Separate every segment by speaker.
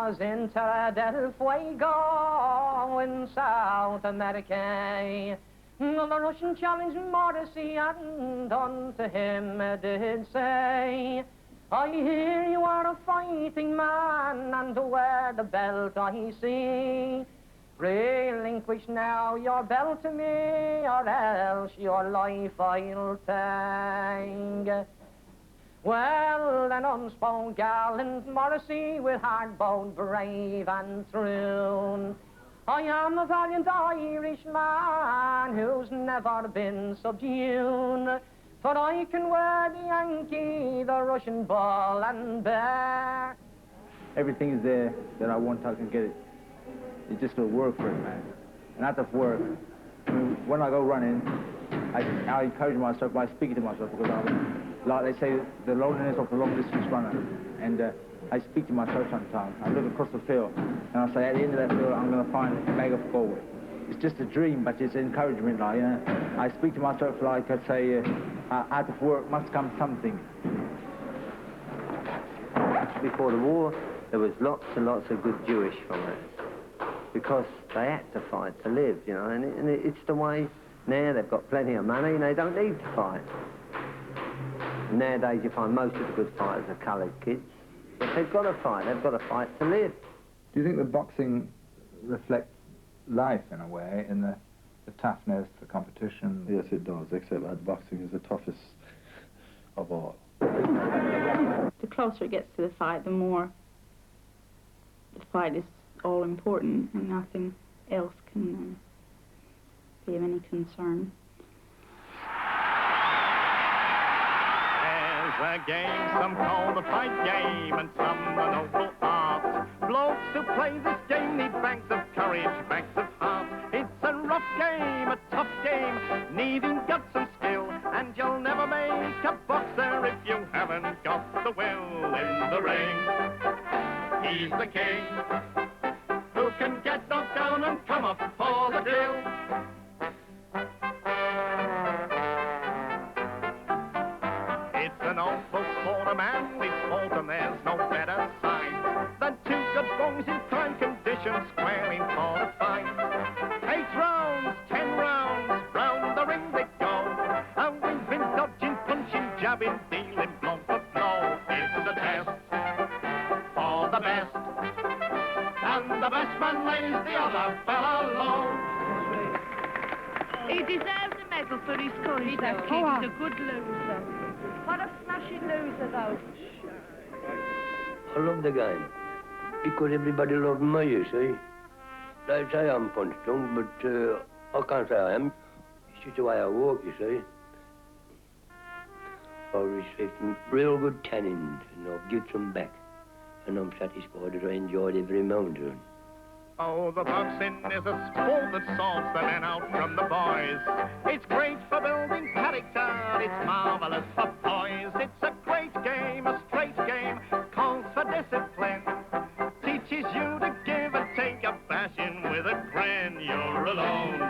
Speaker 1: was in Terra del Fuego in South America. The Russian challenged Morrissey and unto him did say, I hear you are a fighting man and wear the belt I see. Relinquish now your belt to me or else your life I'll take. Well, then unspoke gallant Morrissey with heart bold, brave and true. I am a valiant Irishman who's never been subdued. For I can wear the Yankee, the Russian bull and bear.
Speaker 2: Everything is there that I want, I can get it. It's just a work for it, man. And out of work, I mean, when I go running, I encourage myself by speaking to myself because like they say, the loneliness of the long-distance runner. And I speak to myself sometimes. I look across the field and I say, at the end of that field, I'm going to find a bag of gold. It's just a dream, but it's encouragement, like, you know. I speak to myself like I say, out of work must come something.
Speaker 3: Before the war, there was lots and lots of good Jewish fighters because they had to fight to live, you know, and it's the way now. They've got plenty of money and they don't need to fight. Nowadays you find most of the good fighters are coloured kids, but they've got to fight to live.
Speaker 2: Do you think that boxing reflects life in a way, in the toughness, the competition?
Speaker 4: Yes, it does, except that boxing is the toughest of all.
Speaker 5: The closer it gets to the fight, the more the fight is all important and nothing else can be of any concern.
Speaker 6: There's a game some call the fight game and some the noble art. Blokes who play this game need banks of courage, banks of heart. It's a rough game, a tough game, needing guts and skill, and you'll never make a boxer if you haven't got the will. In the ring, he's the king, who can get knocked down and come up for the kill. It's an awful sport, a manly sport, and there's no better sign than two good boys in prime condition squaring for the fight. 8 rounds, 10 rounds, round the ring they go, and we've been dodging, punching, jabbing, dealing blow for blow. It's a test for the best, and the best man lays the other fella low.
Speaker 7: He deserves a medal for his courage, that kid. He's a good loser. What a smashing loser, though.
Speaker 8: I love the game because everybody loves me, you see. They say I'm punch-drunk, but I can't say I am. It's just the way I walk, you see. I received some real good tannins, and I've given some back. And I'm satisfied that I enjoyed every moment of it.
Speaker 6: Oh, the boxing is a sport that sorts the men out from the boys. It's great for building character, it's marvellous for poise. It's a great game, a straight game, calls for discipline. Teaches you to give and take a bashing with a grin. You're alone,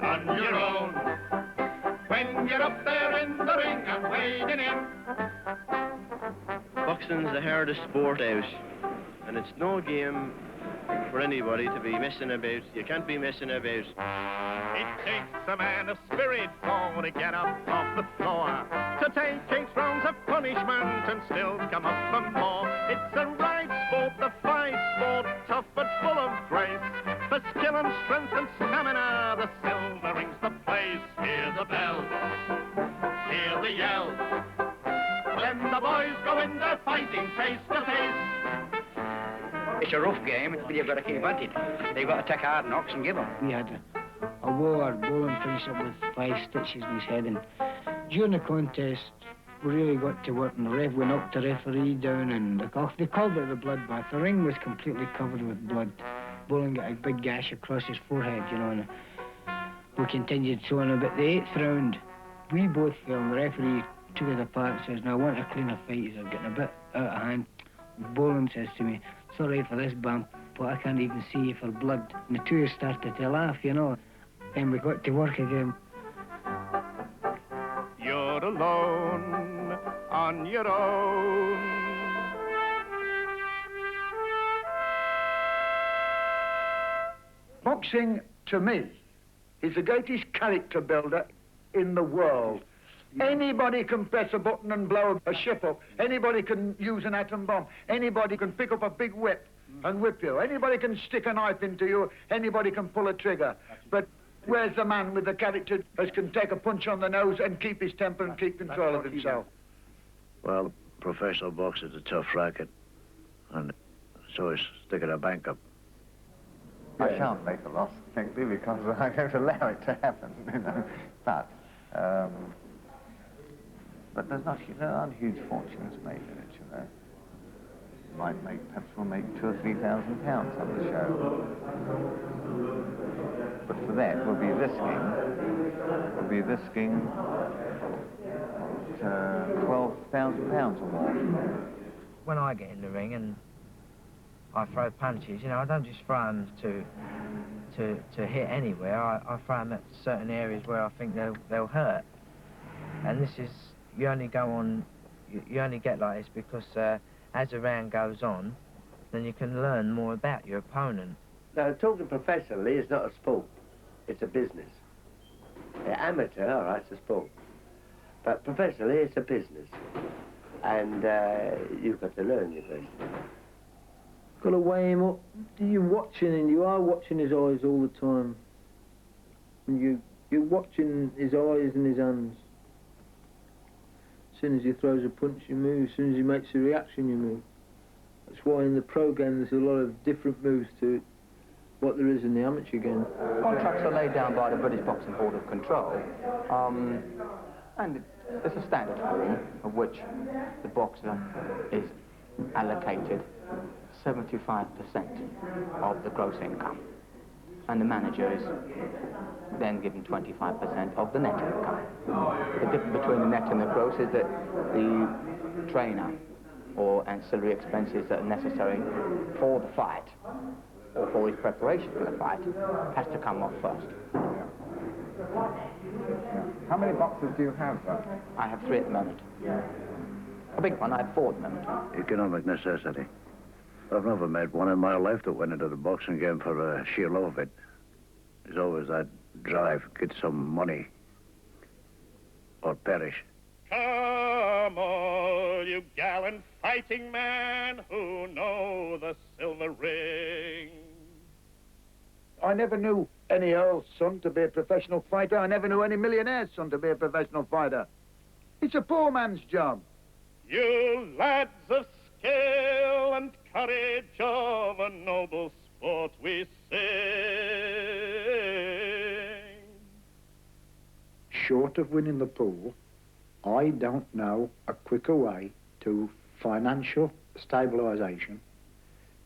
Speaker 6: on your own, when you're up there in the ring and wading in.
Speaker 9: Boxing's the hardest sport out, and it's no game for anybody to be messing about. You can't be messing about.
Speaker 6: It takes a man of spirit for to get up off the floor, to take 8 rounds of punishment and still come up for more. It's a right sport, the fight sport, tough but full of grace. For skill and strength and stamina, the silver rings the place. Hear the bell, hear the yell, when the boys go in there fighting face to face.
Speaker 10: It's a rough game, but you've got to keep at it. They've got to take hard knocks and give them.
Speaker 11: We had a war bowling finished up with 5 stitches in his head, and during the contest, we really got to work, and we knocked the referee down, and they called it the bloodbath. The ring was completely covered with blood. Bowling got a big gash across his forehead, you know, and we continued so on. About the 8th round, we both fell, and the referee took it apart and says, now I want a cleaner fight. He's getting a bit out of hand. Bowling says to me, sorry for this bump, but I can't even see you for blood. And the two of us started to laugh, you know, and we got to work again.
Speaker 6: You're alone, on your own,
Speaker 12: Boxing, to me, is the greatest character builder in the world. Anybody can press a button and blow a ship up. Anybody can use an atom bomb. Anybody can pick up a big whip and whip you. Anybody can stick a knife into you. Anybody can pull a trigger. But where's the man with the character that can take a punch on the nose and keep his temper and keep control of himself?
Speaker 13: Well, professional boxing is a tough racket, and so is sticking a bank up.
Speaker 14: I shan't make a loss, frankly, because I don't allow it to happen, you know. But there aren't huge fortunes made in it, you know. Perhaps we'll make £2,000 or £3,000 on the show. But for that, we'll be risking £12,000 or more.
Speaker 1: When I get in the ring and I throw punches, you know, I don't just throw them to hit anywhere. I throw them at certain areas where I think they'll hurt. And this is, you only get like this because as the round goes on, then you can learn more about your opponent.
Speaker 3: Now, talking professionally is not a sport. It's a business. Amateur, all right, it's a sport. But professionally, it's a business. And you've got to learn your business.
Speaker 15: Got to weigh him up. You're watching, and you are watching his eyes all the time. And you're watching his eyes and his hands. As soon as he throws a punch, you move. As soon as he makes a reaction, you move. That's why in the pro game there's a lot of different moves to what there is in the amateur game.
Speaker 16: Contracts are laid down by the British Boxing Board of Control, and there's a standard form of which the boxer is allocated 75% of the gross income, and the manager is then given 25% of the net income. The difference between the net and the gross is that the trainer or ancillary expenses that are necessary for the fight or for his preparation for the fight has to come off first.
Speaker 14: How many boxers do you have?
Speaker 16: I have 3 at the moment. A big one, I have 4 at the moment.
Speaker 13: Economic necessity. I've never met one in my life that went into the boxing game for sheer love of it. There's always that drive, get some money, or perish.
Speaker 6: Come all you gallant fighting men who know the silver ring.
Speaker 12: I never knew any earl's son to be a professional fighter. I never knew any millionaire's son to be a professional fighter. It's a poor man's job.
Speaker 6: You lads of skill and courage of a noble sport we sing.
Speaker 12: Short of winning the pool, I don't know a quicker way to financial stabilisation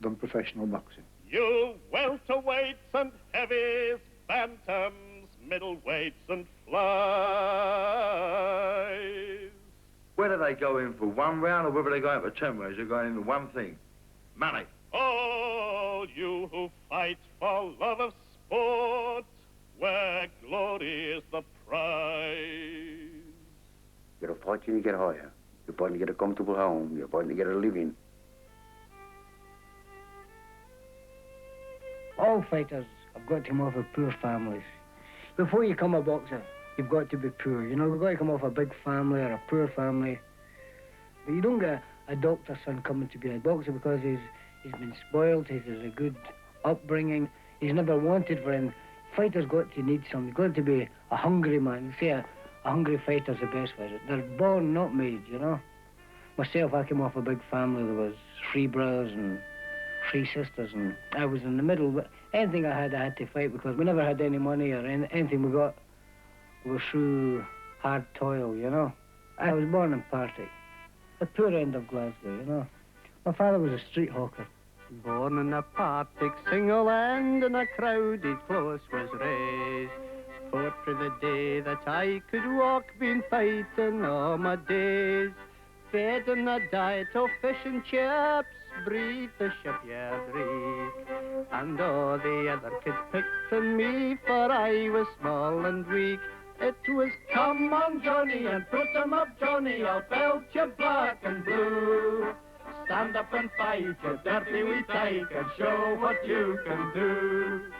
Speaker 12: than professional boxing.
Speaker 6: You welterweights and heavies, bantams, middleweights and flies.
Speaker 2: Whether they go in for 1 round or whether they go in for 10 rounds, they're going in for one thing: money.
Speaker 6: All you who fight for love of sport, where glory is the prize.
Speaker 13: You're fighting to get higher. You're fighting to get a comfortable home. You're fighting to get a living.
Speaker 11: All fighters have got to come off of poor families. Before you become a boxer, you've got to be poor. You know, you've got to come off a big family or a poor family. But you don't get a doctor's son coming to be a boxer because he's been spoiled, he has a good upbringing, he's never wanted for him. Fighters got to need something. You've got to be a hungry man. You see, a hungry fighter's the best fighter. They're born, not made, you know. Myself, I came off a big family. There was 3 brothers and 3 sisters, and I was in the middle. But anything I had to fight because we never had any money or anything we got was through hard toil, you know. I was born in Partick, the poor end of Glasgow, you know. My father was a street hawker.
Speaker 17: Born in a Partick single end and a crowded close was raised. Fought for the day that I could walk, been fighting all my days. Fed on a diet of fish and chips, breathed the shipyard reek. And all the other kids picked on me, for I was small and weak. It was, come on, Johnny, and put 'em up, Johnny, I'll belt you black and blue. Stand up and fight, you dirty wee tyke, and show what you can do.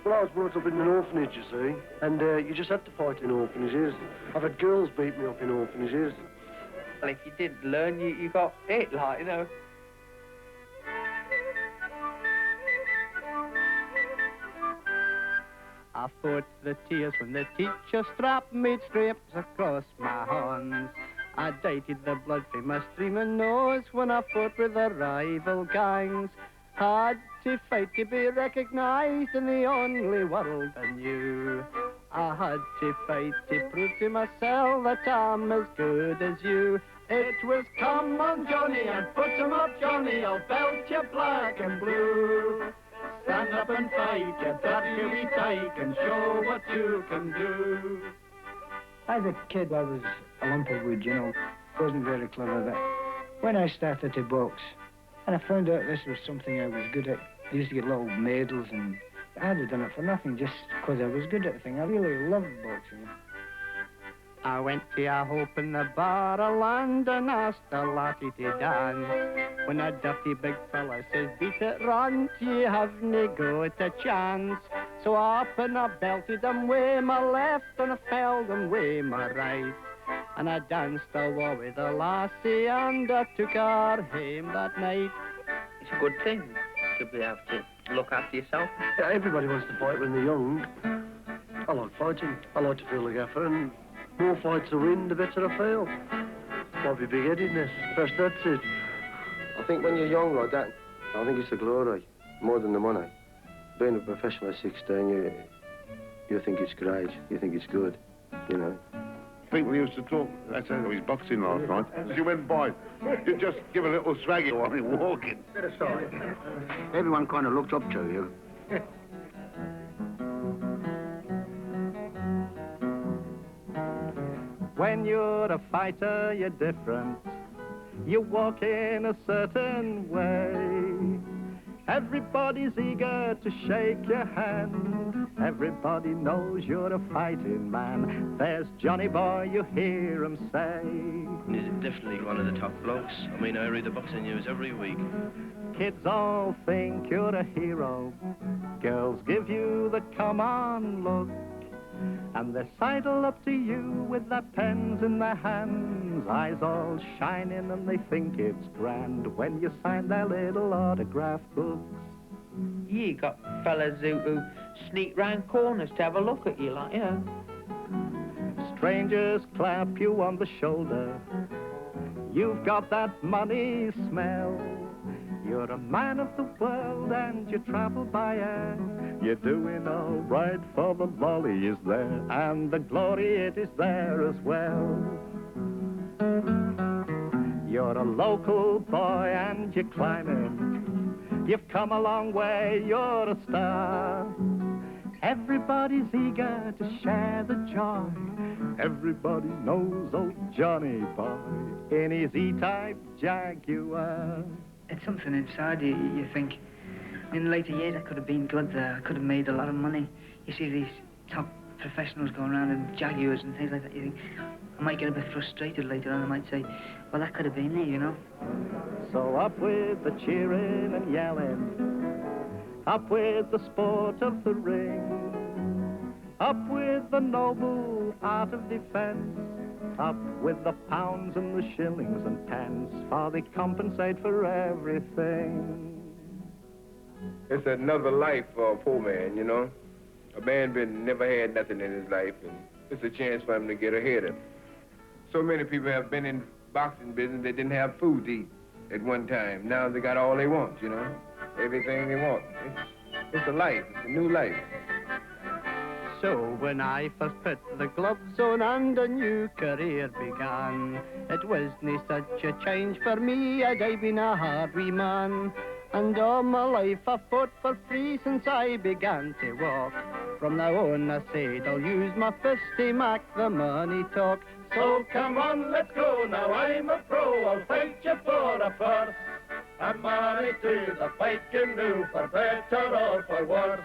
Speaker 18: Well, I was brought up in an orphanage, you see, and you just had to fight in orphanages. I've had girls beat me up in orphanages.
Speaker 19: Well, if you didn't learn, you got it, like, you know.
Speaker 17: I fought the tears when the teacher strapped me strips across my hands. I dated the blood from my streaming nose when I fought with the rival gangs. Had to fight to be recognised in the only world I knew. I had to fight to prove to myself that I'm as good as you. It was come on Johnny and put 'em up Johnny, I'll belt you black and blue. Stand up and fight, you dirty wee tyke, and show what you can do.
Speaker 11: As a kid, I was a lump of wood, you know. Wasn't very clever, but when I started to box, and I found out this was something I was good at, I used to get little medals, and I'd have done it for nothing, just because I was good at the thing. I really loved boxing.
Speaker 17: I went to a hope in the bar of land and asked a laddie to dance. When a dirty big fella says, beat it, run, you haven't got a chance. So up and I belted him with my left and I felled him with my right. And I danced a war with a lassie and I took her home that night.
Speaker 19: It's a good thing to be able to look after yourself.
Speaker 18: Yeah, everybody wants to fight when they're young. I like fighting. I like to feel the gaffer, and more fights I win, the better I feel. Might be big-headedness. First, that's it.
Speaker 20: I think when you're young like that, I think it's the glory, more than the money. Being a professional at 16, you think it's great, you think it's good, you know.
Speaker 21: People used to talk, that's how he's boxing last night. As you went by, you just give a little swaggy while you're walking.
Speaker 10: Bit aside. Everyone kind of looked up to you.
Speaker 17: When you're a fighter, you're different. You walk in a certain way. Everybody's eager to shake your hand. Everybody knows you're a fighting man. There's Johnny Boy, you hear him say.
Speaker 9: He's definitely one of the top blokes. I mean, I read the boxing news every week.
Speaker 17: Kids all think you're a hero. Girls give you the come on look. And they sidle up to you with their pens in their hands, eyes all shining and they think it's grand when you sign their little autograph books.
Speaker 19: You got fellas who sneak round corners to have a look at you, like, you know.
Speaker 17: Strangers clap you on the shoulder. You've got that money smell. You're a man of the world and you travel by air. You're doing all right for the lolly is there, and the glory it is there as well. You're a local boy and you're climbing. You've come a long way, you're a star. Everybody's eager to share the joy. Everybody knows old Johnny Boy in his E-type Jaguar.
Speaker 22: It's something inside you, you think. In later years, I could have been good there. I could have made a lot of money. You see these top professionals going around in Jaguars and things like that. You think, I might get a bit frustrated later on. I might say, well, that could have been me, you know.
Speaker 17: So up with the cheering and yelling. Up with the sport of the ring. Up with the noble art of defense. Up with the pounds and the shillings and pence, for they compensate for everything.
Speaker 23: It's another life for a poor man, you know. A man never had nothing in his life, and it's a chance for him to get ahead of it. So many people have been in boxing business, they didn't have food to eat at one time. Now they got all they want, you know. Everything they want. It's a life, it's a new life.
Speaker 17: So when I first put the gloves on and a new career began, it wasn't such a change for me, as I've been a hard wee man. And all my life I've fought for free since I began to walk. From now on I said I'll use my fist to make the money talk. So come on, let's go, now I'm a pro, I'll fight you for a purse. I'm married to the fight canoe, for better or for worse.